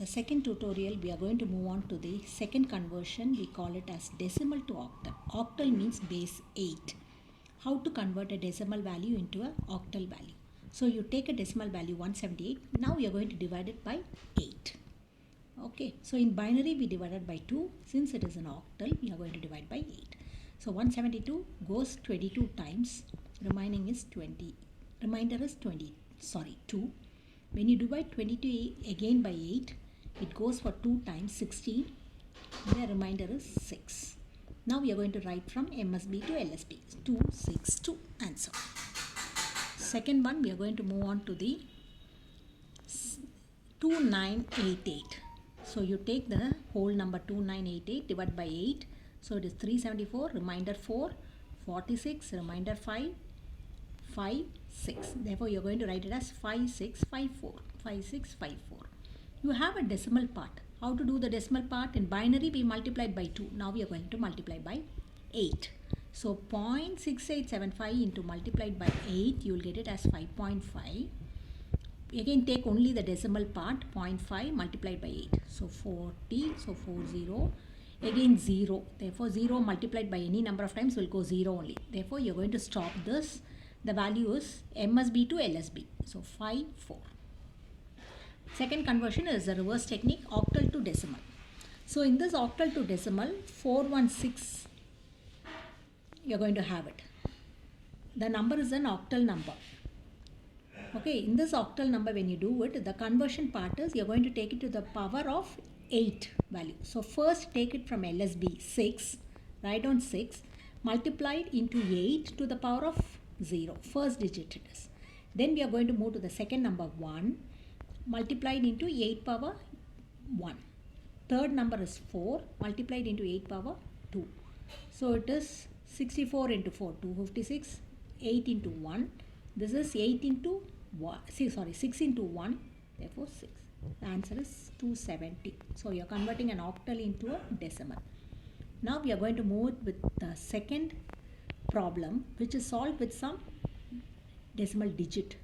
the second tutorial we are going to move on to the second conversion. We call it as decimal to octal. Octal means base 8. How to convert a decimal value into a octal value. So you take a decimal value 178. Now you are going to divide it by 8. Okay, so in binary we divided by 2. Since it is an octal, we are going to divide by 8. So 172 goes 22 times. Remaining is 20. Remainder is 2. When you divide 22 again by 8, it goes for 2 times 16. The remainder is 6. Now we are going to write from MSB to LSB. 262 answer. Second one, we are going to move on to the 2988. So you take the whole number 2988 divided by 8. So it is 374, remainder 4, 46, remainder 5, 5, 6. Therefore you are going to write it as 5654. 5654. You have a decimal part. How to do the decimal part? In binary we multiplied by 2. Now we are going to multiply by 8. So 0.6875 into multiplied by 8, you will get it as 5.5. Again take only the decimal part, 0.5 multiplied by 8. So 40, so 40. Again 0. Therefore 0 multiplied by any number of times will go 0 only. Therefore you are going to stop this. The value is MSB to LSB. So 5, 4. Second conversion is the reverse technique, octal to decimal. So in this octal to decimal, 416, you are going to have it. The number is an octal number. Okay, in this octal number when you do it, the conversion part is you are going to take it to the power of 8 value. So first take it from LSB 6, write down 6, multiplied into 8 to the power of 0. First digit it is. Then we are going to move to the second number 1, multiplied into 8 power 1. Third number is 4, multiplied into 8 power 2. So it is 64 into 4, 256, 8 into 1. This is 8 into 1, 6 into 1, therefore 6. The answer is 270. So you are converting an octal into a decimal. Now we are going to move with the second problem, which is solved with some decimal digit.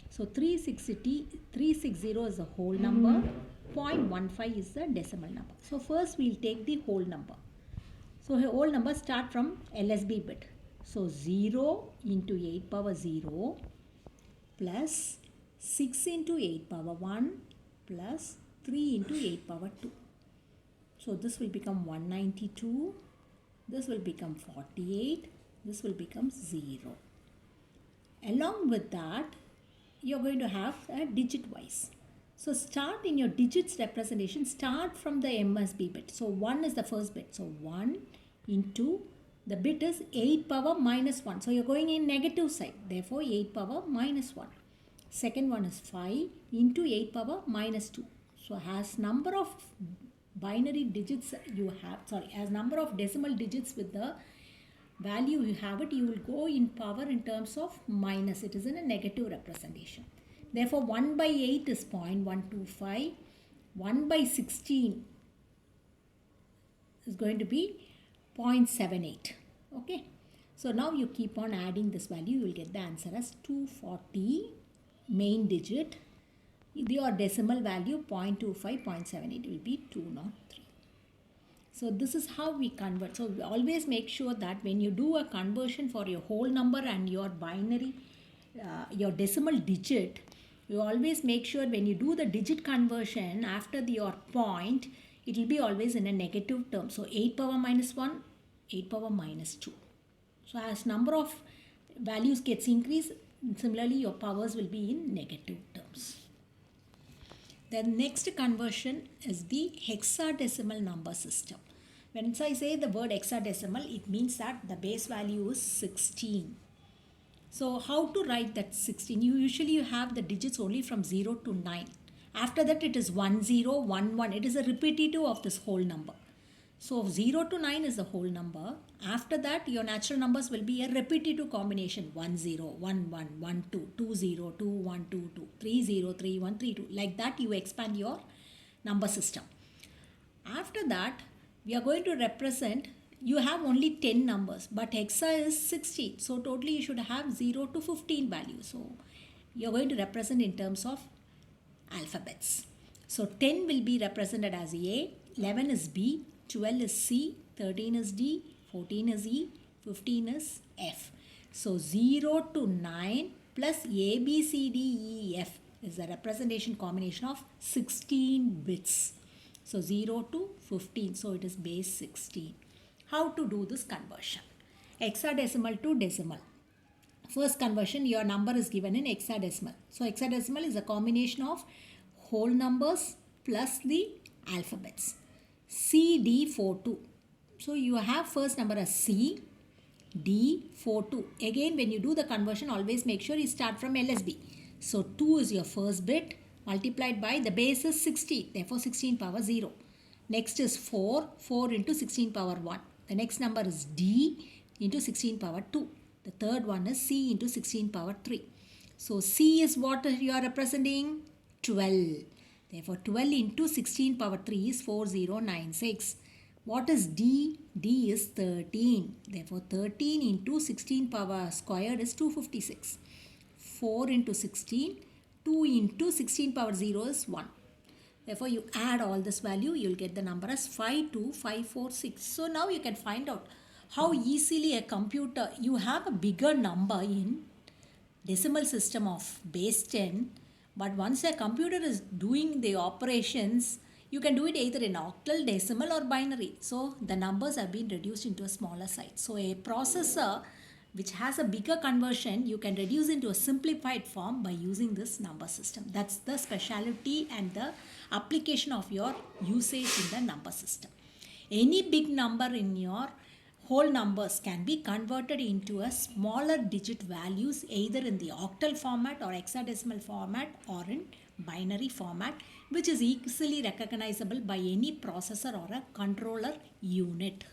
So 360 is the whole number, 0.15 is the decimal number. So first we will take the whole number. So the whole number start from LSB bit. So 0 into 8 power 0 plus 6 into 8 power 1 plus 3 into 8 power 2. So this will become 192. This will become 48. This will become 0. Along with that, you are going to have a digit wise. So start in your digits representation, start from the MSB bit. So 1 is the first bit. So 1 into the bit is 8 power minus 1. So you are going in negative side. Therefore 8 power minus 1. Second one is 5 into 8 power minus 2. So as number of binary digits you have, as number of decimal digits with the value you have it, you will go in power in terms of minus. It is in a negative representation. Therefore 1 by 8 is 0.125. 1 by 16 is going to be 0.78. Okay. So now you keep on adding this value. You will get the answer as 240 main digit. Your decimal value 0.25, 0.78 will be 203. So this is how we convert. So we always make sure that when you do a conversion for your whole number and your binary, your decimal digit, you always make sure when you do the digit conversion after your point, it will be always in a negative term. So 8 power minus 1, 8 power minus 2. So as number of values gets increased, similarly your powers will be in negative terms. The next conversion is the hexadecimal number system. When I say the word hexadecimal, it means that the base value is 16. So how to write that 16? Usually you have the digits only from 0 to 9. After that it is 10, 11. It is a repetitive of this whole number. So 0 to 9 is the whole number. After that your natural numbers will be a repetitive combination. 10, 11, 12, 20, 21, 22, 30, 31, 32. Like that you expand your number system. After that we are going to represent, you have only 10 numbers but hexa is 16. So totally you should have 0 to 15 values. So you are going to represent in terms of alphabets. So 10 will be represented as A, 11 is B, 12 is C, 13 is D, 14 is E, 15 is F. So 0 to 9 plus A, B, C, D, E, F is the representation combination of 16 bits. So 0 to 15, so it is base 16. How to do this conversion? Hexadecimal to decimal. First conversion, your number is given in hexadecimal. So hexadecimal is a combination of whole numbers plus the alphabets. CD42. So you have first number as C, D42. Again, when you do the conversion, always make sure you start from LSB. So 2 is your first bit multiplied by the base is 16. Therefore 16 power 0. Next is 4. 4 into 16 power 1. The next number is D into 16 power 2. The third one is C into 16 power 3. So C is what you are representing? 12. Therefore 12 into 16 power 3 is 4096. What is D? D is 13. Therefore 13 into 16 power squared is 256. 4 into 16. 2 into 16 power 0 is 1. Therefore you add all this value, you will get the number as 52546. So now you can find out how easily a computer, you have a bigger number in decimal system of base 10, but once a computer is doing the operations, you can do it either in octal, decimal or binary. So the numbers have been reduced into a smaller size. So a processor which has a bigger conversion, you can reduce into a simplified form by using this number system. That's the specialty and the application of your usage in the number system. Any big number in your whole numbers can be converted into a smaller digit values either in the octal format or hexadecimal format or in binary format, which is easily recognizable by any processor or a controller unit.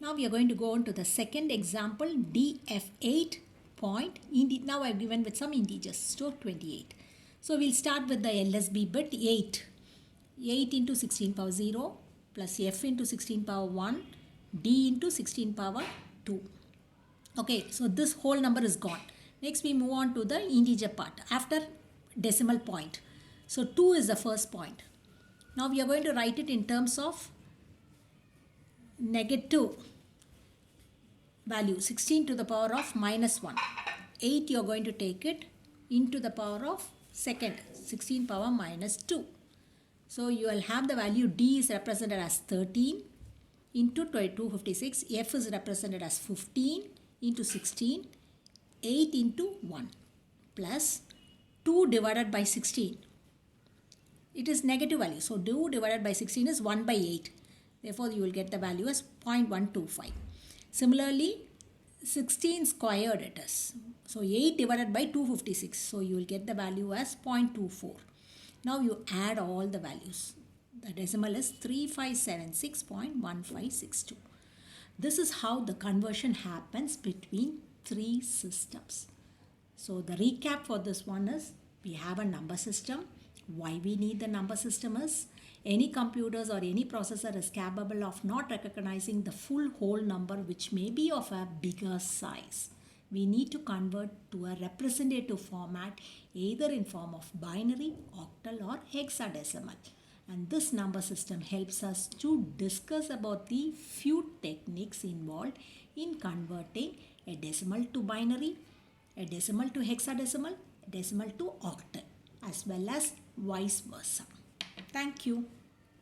Now we are going to go on to the second example, DF8 point. Now I have given with some integers, so 28. So we'll start with the LSB bit 8. 8 into 16 power 0 plus F into 16 power 1. D into 16 power 2. Okay, so this whole number is gone. Next we move on to the integer part after decimal point. So 2 is the first point. Now we are going to write it in terms of negative value, 16 to the power of minus 1. 8 you are going to take it into the power of second, 16 power minus 2. So you will have the value D is represented as 13 into 256, F is represented as 15 into 16, 8 into 1 plus 2 divided by 16. It is negative value. So 2 divided by 16 is 1 by 8. Therefore you will get the value as 0.125. Similarly 16 squared it is. So 8 divided by 256. So you will get the value as 0.24. Now you add all the values. The decimal is 3576.1562. This is how the conversion happens between three systems. So the recap for this one is we have a number system. Why we need the number system is any computers or any processor is capable of not recognizing the full whole number which may be of a bigger size. We need to convert to a representative format either in form of binary, octal or hexadecimal. And this number system helps us to discuss about the few techniques involved in converting a decimal to binary, a decimal to hexadecimal, a decimal to octal, as well as vice versa. Thank you.